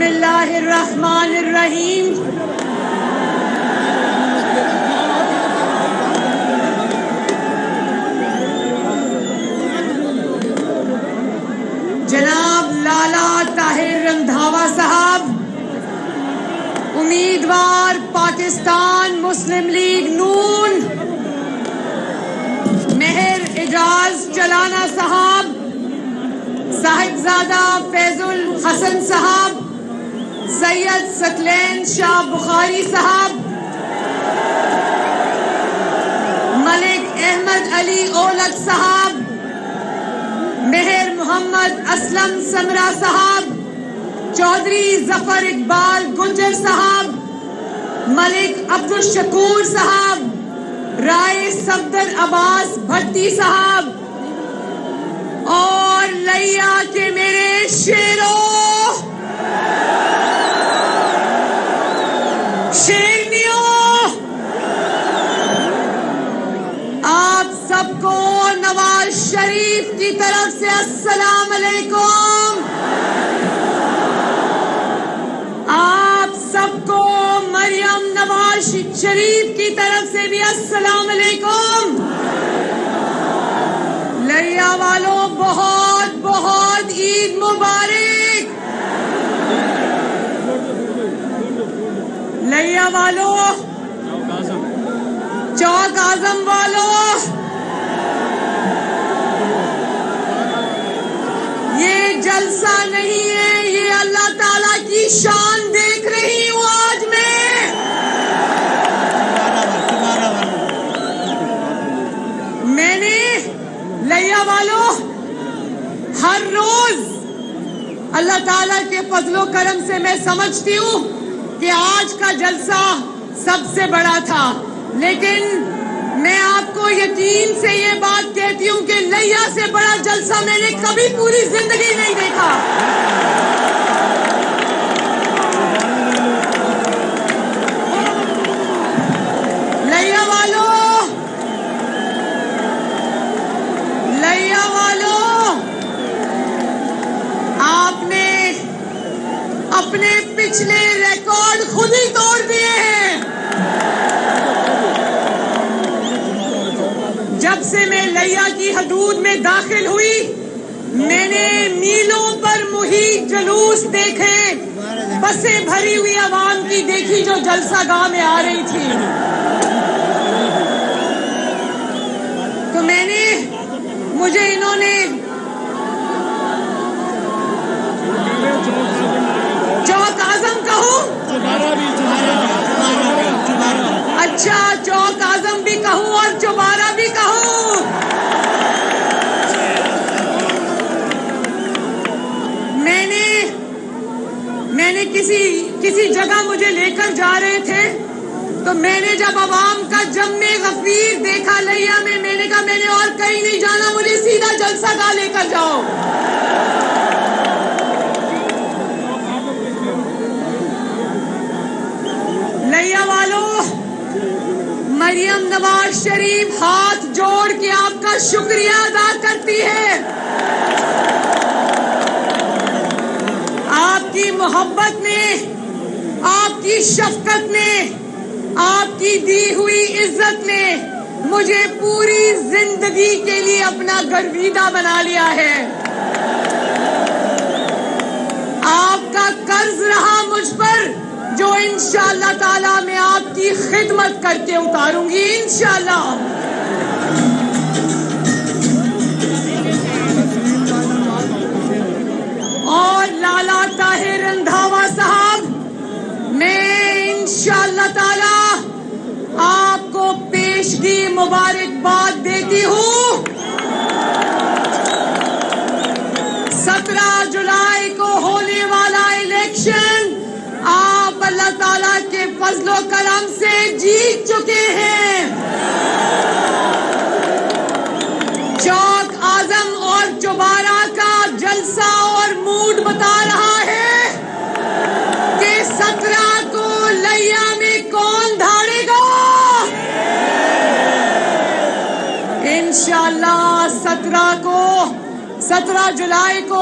اللہ الرحمن الرحیم. جناب لالا طاہر رندھاوا صاحب، امیدوار پاکستان مسلم لیگ نون. مہر اعجاز چلانا صاحب، صاحبزادہ فیض الحسن صاحب، سید ثقلین شاہ بخاری صاحب، ملک احمد علی اولک صاحب، مہر محمد اسلم سمرا صاحب، چودھری ظفر اقبال گنجر صاحب، ملک عبدالشکور صاحب، رائے صفدر عباس بھٹی صاحب، اور لیا کے میرے شیروں، شیرنیوں، آپ سب کو نواز شریف کی طرف سے السلام علیکم. آپ سب کو مریم نواز شریف کی طرف سے بھی السلام علیکم. لیا والوں بہت بہت عید مبارک. لیا والوں، چوک اعظم والوں، یہ جلسہ نہیں ہے، یہ اللہ تعالیٰ کی شان دیکھ رہی ہوں آج میں. میں نے لیا والوں ہر روز اللہ تعالیٰ کے فضل و کرم سے میں سمجھتی ہوں کہ آج کا جلسہ سب سے بڑا تھا، لیکن میں آپ کو یقین سے یہ بات کہتی ہوں کہ لیا سے بڑا جلسہ میں نے کبھی پوری زندگی نہیں دیکھا. لیا والوں، لیا والوں، آپ نے اپنے پچھلے ریکارڈ خود ہی توڑ دیے ہیں. جب سے میں لیا کی حدود میں داخل ہوئی، میں نے میلوں پر محیط جلوس دیکھے، بسیں بھری ہوئی عوام کی دیکھی جو جلسہ گاہ میں آ رہی تھی. تو مجھے انہوں نے چوک اعظم کہوں؟ اچھا، چوک اعظم بھی کہوں اور چوبارہ بھی کہوں؟ میں نے کسی جگہ مجھے لے کر جا رہے تھے، تو میں نے جب عوام کا جم غفیر دیکھا لیا میں نے کہا میں نے اور کہیں نہیں جانا، مجھے سیدھا جلسہ گاہ لے کر جاؤ. لیا والوں، مریم نواز شریف ہاتھ جوڑ کے آپ کا شکریہ ادا کرتی ہے. آپ کی محبت نے، آپ کی شفقت نے، آپ کی دی ہوئی عزت نے مجھے پوری زندگی کے لیے اپنا گرویدہ بنا لیا ہے. آپ کا قرض رہا مجھ پر، جو انشاءاللہ تعالیٰ میں آپ کی خدمت کر کے اتاروں گی انشاءاللہ. اور لالا طاہر رندھاوا صاحب، میں انشاءاللہ تعالیٰ آپ کو پیشگی مبارکباد دیتی ہوں. 17 جولائی کو ہونے والا الیکشن آپ اللہ تعالیٰ کے فضل و کرم سے جیت چکے ہیں. چوک اعظم اور چوبارہ کا جلسہ اور موڈ بتا رہا ہے کہ 17 کو لیا میں کون دھاڑے گا. انشاءاللہ 17 جولائی کو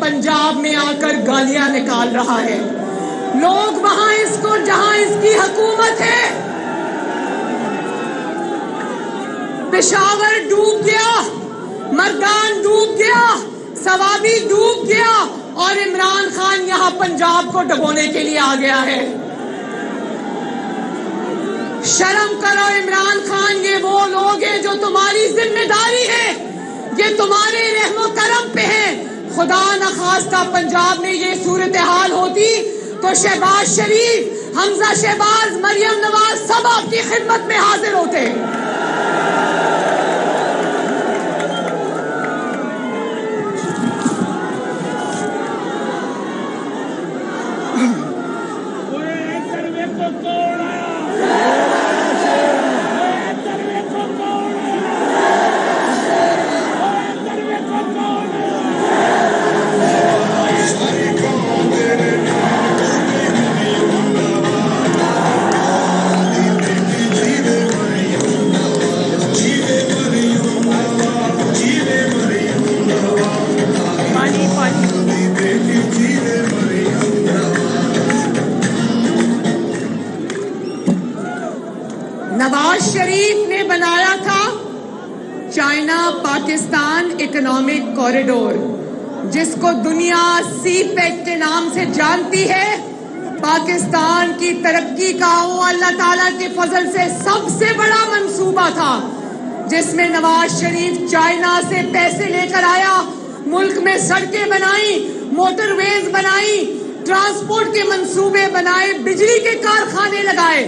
پنجاب میں آ کر گالیاں نکال رہا ہے. لوگ وہاں اس کو جہاں اس کی حکومت ہے، پشاور ڈوب گیا، مردان ڈوب گیا، سوابی ڈوب گیا، اور عمران خان یہاں پنجاب کو ڈبونے کے لیے آ گیا ہے. شرم کرو عمران خان، یہ وہ لوگ ہیں جو تمہاری ذمہ داری ہے، یہ تمہارے رحم و کرم پہ ہے. خدا نخواستہ پنجاب میں یہ صورتحال ہوتی تو شہباز شریف، حمزہ شہباز، مریم نواز سب آپ کی خدمت میں حاضر ہوتے. نواز شریف نے بنایا تھا چائنا پاکستان اکنامک کوریڈور، جس کو دنیا سی پیک کے نام سے جانتی ہے. پاکستان کی ترقی کا وہ اللہ تعالیٰ کے فضل سے سب سے بڑا منصوبہ تھا، جس میں نواز شریف چائنا سے پیسے لے کر آیا، ملک میں سڑکیں بنائی، موٹر ویز بنائی، ٹرانسپورٹ کے منصوبے بنائے، بجلی کے کارخانے لگائے.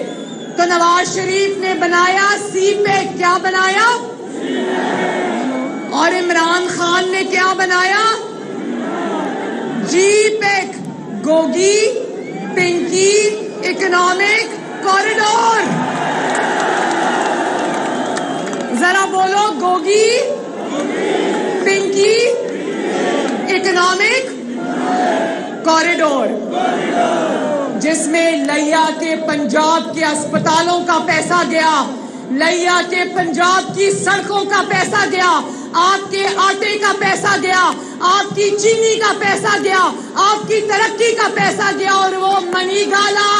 تو نواز شریف نے بنایا سی پیک. کیا بنایا؟ اور عمران خان نے کیا بنایا؟ جی پیک، گوگی پنکی اکنامک کوریڈور. ذرا بولو، گوگی پنکی اکنامک کوریڈور، جس میں لیا کے پنجاب کے اسپتالوں کا پیسہ گیا، لیا کے پنجاب کی سڑکوں کا پیسہ گیا، آپ کے آٹے کا پیسہ گیا، آپ کی چینی کا پیسہ گیا، آپ کی ترقی کا پیسہ گیا، اور وہ منی گالا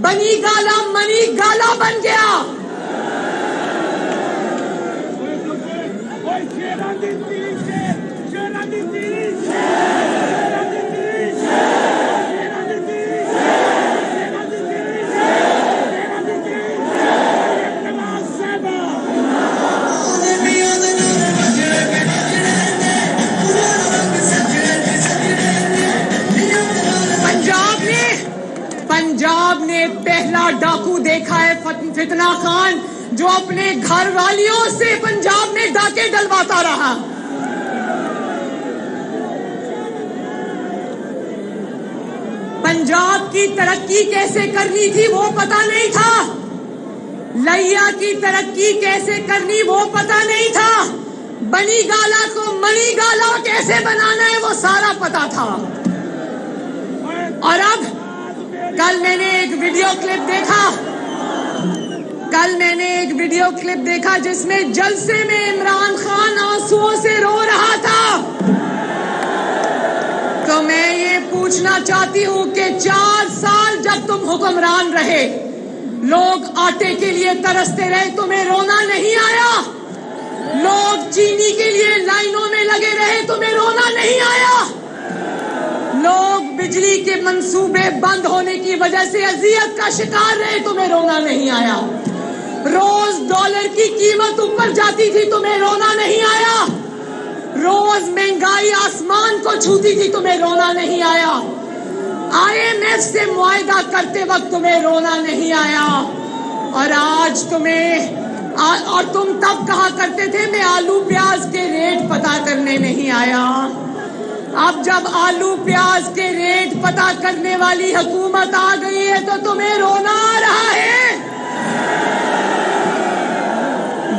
بنی گالا منی گالا بن گیا. پنجاب نے پہلا ڈاکو دیکھا ہے فتنہ خان، جو اپنے گھر والیوں سے پنجاب میں ڈاکے ڈلواتا رہا. پنجاب کی ترقی کیسے کرنی تھی وہ پتہ نہیں تھا، لیا کی ترقی کیسے کرنی وہ پتہ نہیں تھا، بنی گالا کو منی گالا کیسے بنانا ہے وہ سارا پتہ تھا. اور اب کل میں نے ایک ویڈیو کلپ دیکھا جس میں جلسے میں عمران خان آنسوؤں سے رو رہا تھا. تو میں یہ پوچھنا چاہتی ہوں کہ 4 سال جب تم حکمران رہے، لوگ آٹے کے لیے ترستے رہے، تمہیں رونا نہیں آیا؟ لوگ چینی کے لیے لائنوں میں لگے رہے، تمہیں رونا نہیں آیا؟ لوگ بجلی کے منصوبے بند ہونے کی وجہ سے اذیت کا شکار رہے، تمہیں رونا نہیں آیا؟ روز ڈالر کی قیمت اوپر جاتی تھی، تمہیں رونا نہیں آیا؟ روز مہنگائی آسمان کو چھوتی تھی، تمہیں رونا نہیں آیا؟ IMF سے معاہدہ کرتے وقت تمہیں رونا نہیں آیا؟ اور آج تم تب کہا کرتے تھے میں آلو پیاز کے ریٹ پتہ کرنے نہیں آیا. اب جب آلو پیاز کے ریٹ پتہ کرنے والی حکومت آ گئی ہے تو تمہیں رونا آ رہا ہے.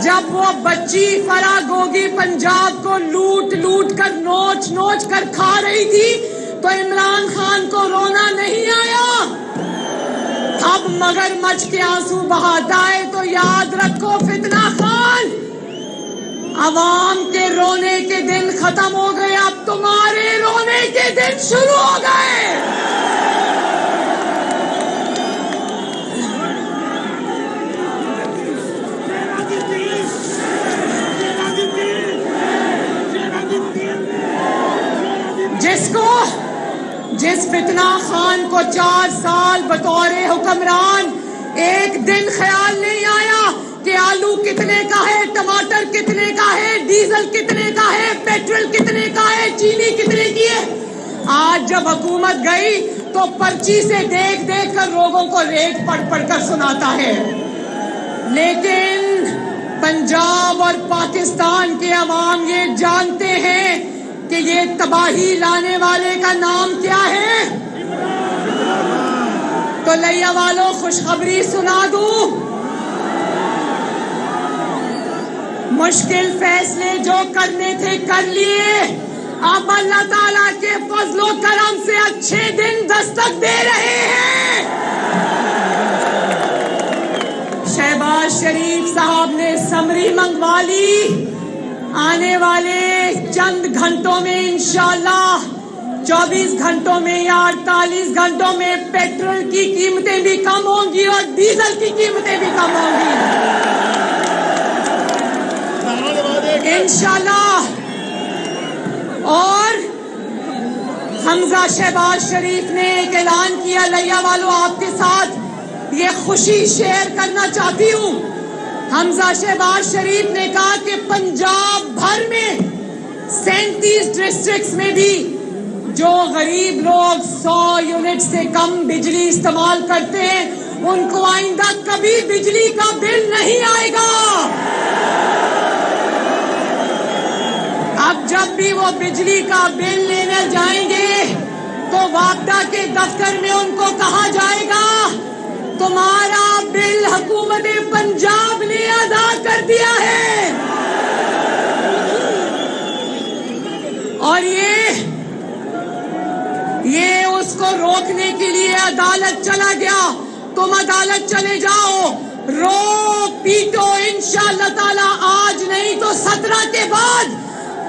جب وہ بچی فرا گوگی پنجاب کو لوٹ کر نوچ کر کھا رہی تھی تو عمران خان کو رونا نہیں آیا. اب مگرمچھ کے آنسو بہاتا ہے تو یاد رکھو فتنہ خان، عوام کے رونے کے دن ختم ہو گئے، اب تمہارے رونے کے دن شروع ہو گئے۔ جس فتنہ خان کو 4 سال بطور حکمران ایک دن خیال نہیں آیا کہ آلو کتنے کا ہے، ٹماٹر کتنے کا ہے، ڈیزل کتنے کا ہے، پیٹرول کتنے کا ہے، چینی کتنے کی ہے، آج جب حکومت گئی تو پرچی سے دیکھ دیکھ کر لوگوں کو ریٹ پڑھ پڑھ کر سناتا ہے۔ لیکن پنجاب اور پاکستان کے عوام یہ جانتے ہیں کہ یہ تباہی لانے والے کا نام کیا ہے۔ تو لیا والوں خوشخبری سنا دوں، مشکل فیصلے جو کرنے تھے کر لیے، اب اللہ تعالیٰ کے فضل و کرم سے اچھے دن دستک دے رہے ہیں۔ شہباز شریف صاحب نے سمری منگوا لی، آنے والے چند گھنٹوں میں انشاءاللہ 24 گھنٹوں میں یا 48 گھنٹوں میں پیٹرول کی قیمتیں بھی کم ہوں گی اور ڈیزل کی قیمتیں بھی کم ہوں گی انشاءاللہ۔ اور حمزہ شہباز شریف نے ایک اعلان کیا، لیا والوں آپ کے ساتھ یہ خوشی شیئر کرنا چاہتی ہوں۔ حمزہ شہباز شریف نے کہا کہ پنجاب بھر میں 37 ڈسٹرکٹس میں بھی جو غریب لوگ 100 یونٹ سے کم بجلی استعمال کرتے ہیں ان کو آئندہ کبھی بجلی کا بل نہیں آئے گا۔ اب جب بھی وہ بجلی کا بل لینے جائیں گے تو واپڈا کے دفتر میں ان کو کہا جائے گا تمہارا بل حکومت پنجاب نے ادا کر دیا ہے۔ اور یہ اس کو روکنے کے لیے عدالت چلا گیا۔ تم عدالت چلے جاؤ، رو پیٹو، انشاءاللہ تعالی آج نہیں تو 17 کے بعد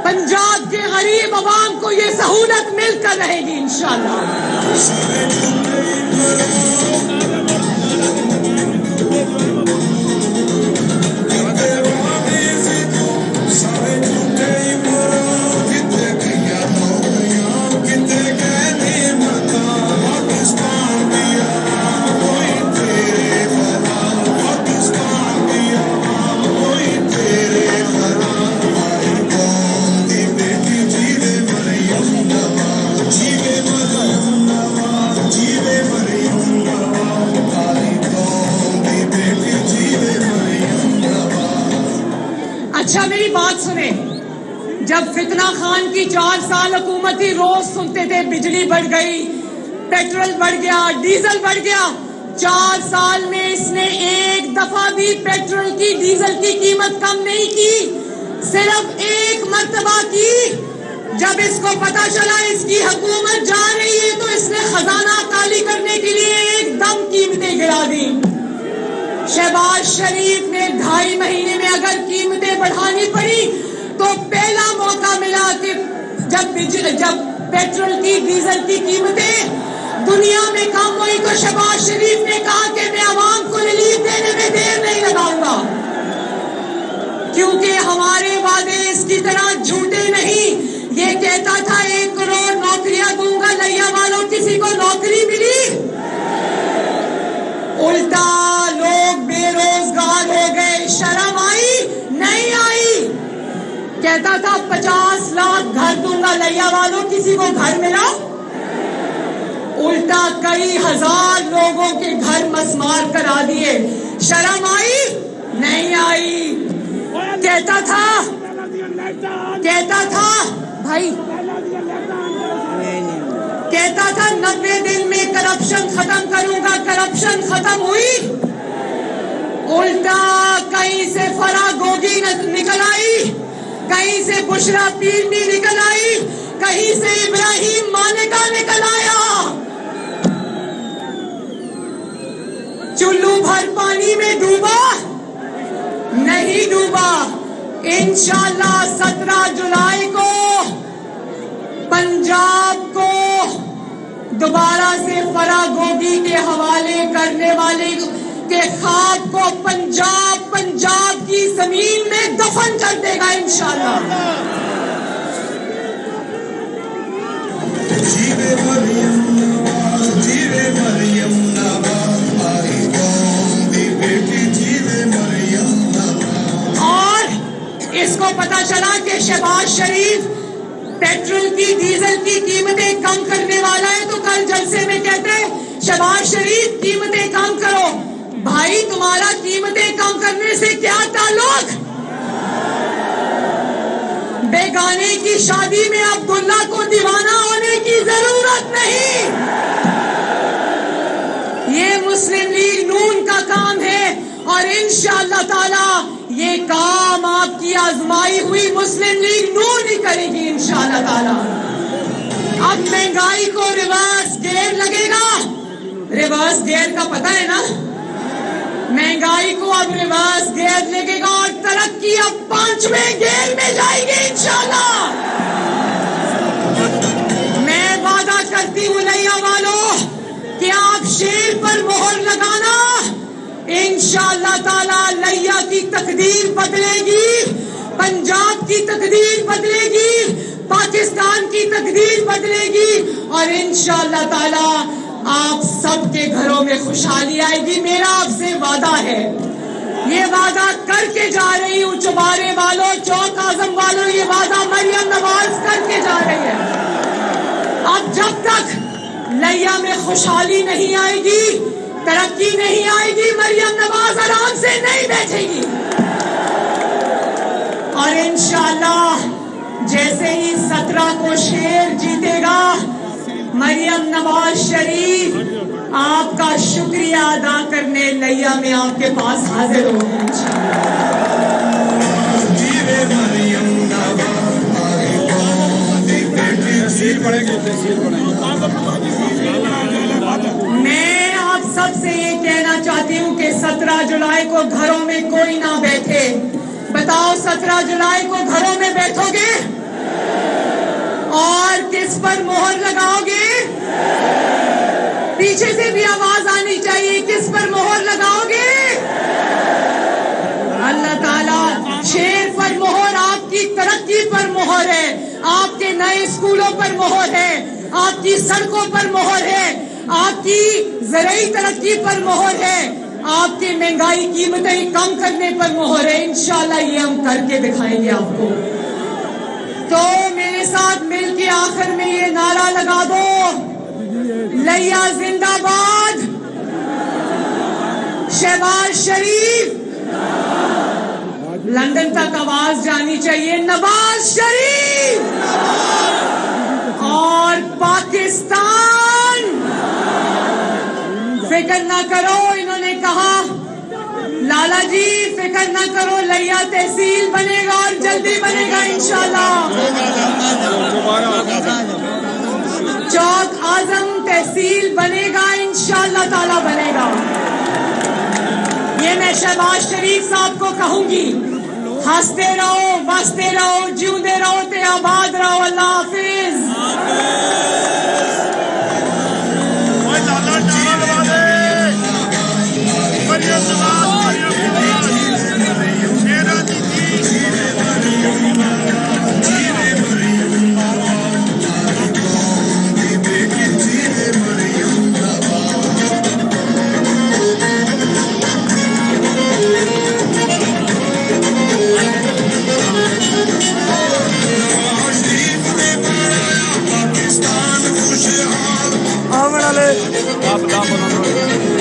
پنجاب کے غریب عوام کو یہ سہولت مل کر رہے گی انشاءاللہ۔ اچھا میری بات سنیں، جب فتنہ خان کی 4 سال حکومت تھی روز سنتے تھے بجلی بڑھ گئی، پیٹرول بڑھ گیا، ڈیزل بڑھ گیا۔ 4 سال میں اس نے ایک دفعہ بھی پیٹرول کی ڈیزل کی قیمت کم نہیں کی، صرف ایک مرتبہ کی۔ جب اس کو پتا چلا اس کی حکومت جا رہی ہے تو اس نے خزانہ خالی کرنے کے لیے ایک دم قیمتیں گرا دی۔ شہباز شریف نے 2.5 مہینے میں اگر قیمتیں بڑھانی پڑی تو پہلا موقع ملا کہ جب پیٹرول کی ڈیزل کی قیمتیں دنیا میں کم ہوئی تو شہباز شریف نے کہا کہ میں عوام کو ریلیف دینے میں دیر نہیں لگاؤں گا، کیونکہ ہمارے وعدے اس کی طرح جھوٹے نہیں۔ یہ کہتا تھا 1 کروڑ نوکریاں دوں گا، لیا والوں کسی کو نوکری ملی؟ الٹا لوگ بے روزگار ہو گئے۔ شرم آئی؟ نہیں آئی۔ کہتا تھا 50 لاکھ گھر دوں گا، لیا والوں کسی کو گھر ملا؟ الٹا کئی ہزار لوگوں کے گھر مسمار کرا دیے۔ شرم آئی؟ نہیں آئی۔ کہتا تھا بھائی، کہتا تھا 90 دن میں کرپشن ختم کروں گا، کرپشن ختم ہوئی؟ الٹا کہیں سے فرا گوگی نکل آئی، کہیں سے بشرا پیرنی نکل آئی، کہیں سے ابراہیم مانیکا نکل آیا۔ چلو بھر پانی میں ڈوبا نہیں ڈوبا، انشاءاللہ 17 جولائی کو پنجاب کو دوبارہ سے فراگوگی کے حوالے کرنے والے کے خواب کو پنجاب کی زمین میں دفن کر دے گا انشاءاللہ. جیوے مریم نواز، جیوے مریم نواز، ہماری قوم دی بیٹی جیوے مریم نواز. اور اس کو پتا چلا کہ شہباز شریف پیٹرول کی ڈیزل کی قیمتیں کم کرنے والا ہے، تو کل جلسے میں کہتے ہیں شہباز شریف قیمتیں کم کرو. بھائی تمہارا قیمتیں کم کرنے سے کیا تعلق؟ بیگانے کی شادی میں عبداللہ کو دیوانہ ہونے کی ضرورت نہیں. یہ مسلم لیگ نون کا کام ہے اور انشاءاللہ تعالی یہ کام آپ کی آزمائی ہوئی مسلم لیگ نون ہی کرے گی انشاءاللہ تعالی. اب مہنگائی کو ریورس گیئر لگے گا. ریورس گیئر کا پتہ ہے نا؟ مہنگائی کو اب ریورس گیئر لگے گا اور ترقی اب 5ویں گیئر میں جائے گی انشاءاللہ. میں وعدہ کرتی ہوں لیا والوں کہ آپ شیر پر مہر لگانا، انشاءاللہ تعالی لیا کی تقدیر بدلے گی، پنجاب کی تقدیر بدلے گی، پاکستان کی تقدیر بدلے گی اور انشاءاللہ تعالی آپ سب کے گھروں میں خوشحالی آئے گی. میرا آپ سے وعدہ ہے، یہ وعدہ کر کے جا رہی ہوں. چوبارے والوں، چوک اعظم والوں، یہ وعدہ مریم نواز کر کے جا رہی ہے. اب جب تک لیا میں خوشحالی نہیں آئے گی، ترقی نہیں آئے گی، مریم نواز آرام سے نہیں بیٹھے گی. اور انشاءاللہ جیسے ہی 17 کو شیر جیتے گا، مریم نواز شریف آپ کا شکریہ ادا کرنے لیا میں آپ کے پاس حاضر ہوگی انشاءاللہ. جیوے مریم نواز، ہماری قوم دی بیٹی جیوے میں آپ سب سے یہ کہنا چاہتی ہوں کہ 17 جولائی کو گھروں میں کوئی نہ بیٹھے. بتاؤ 17 جولائی کو گھروں میں بیٹھو گے اور کس پر مہر لگاؤ گے؟ پیچھے سے بھی آواز آنی چاہیے، کس پر مہر لگاؤ گے؟ اللہ تعالیٰ شیر پر مہر، آپ کی ترقی پر مہر ہے، آپ کے نئے اسکولوں پر مہر ہے، آپ کی سڑکوں پر مہر ہے، آپ کی زرعی ترقی پر مہر ہے، آپ کی مہنگائی قیمتیں کم کرنے پر مہر ہے. انشاءاللہ یہ ہم کر کے دکھائیں گے آپ کو. تو میرے ساتھ مل کے آخر میں یہ نعرہ لگا دو، لیا زندہ باد، شہباز شریف. لندن تک آواز جانی چاہیے، نواز شریف اور پاکستان. فکر نہ کرو، انہوں نے کہا لالا جی فکر نہ کرو، لیا تحصیل بنے گا اور جلدی بنے گا انشاءاللہ. چوک اعظم تحصیل بنے گا انشاءاللہ تعالی بنے گا. یہ میں شہباز شریف صاحب کو کہوں گی، ہنستے رہو، بستے رہو، جیوندے رہو تے آباد رہو. اللہ حافظ.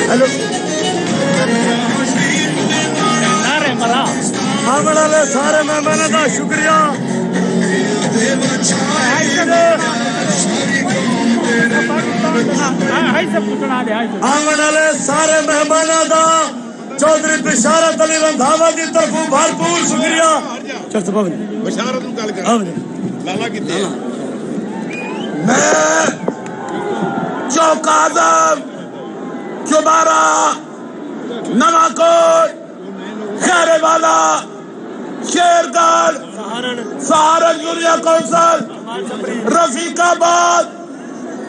ہیلو سارے مہمانوں کا شکریہ. آنگن والے سارے مہمانوں کا چودھری بشارت علی رندھاوا کی طرف بھرپور شکریہ. میں چوک اعظم، چوبارہ، نواں کوٹ، خیرے والا، شیرگڑھ سہارنپور کونسل رفیق آباد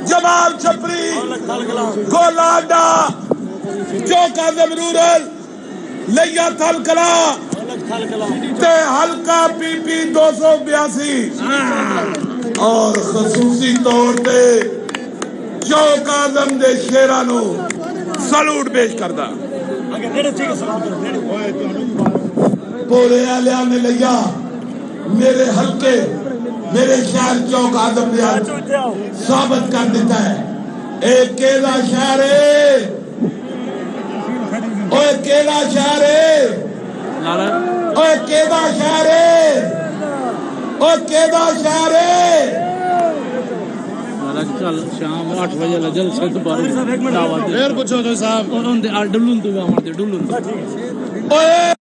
جمال چھپری گولاڈا چوک اعظم رورل لیا تھل کلا تے حلقہ پی پی 282 اور خصوصی طور تے چوک اعظم دے شیرانو سلوٹ پیش کردہ پورے اعلیٰ نے لیا میرے حلقے میرے شہر چوک اعظم نے ثابت کر دیتا ہے ایک کیلا شہر ہے اوہ کیلا شہر ہے اوہ کیلا شہر ہے اوہ کیلا شہر ہے کل شام 8 بجے لجل سے دوبارہ دعوت پھر پوچھو جو صاحب انہوں نے ڈلون تو ہمارے ڈلون اوہ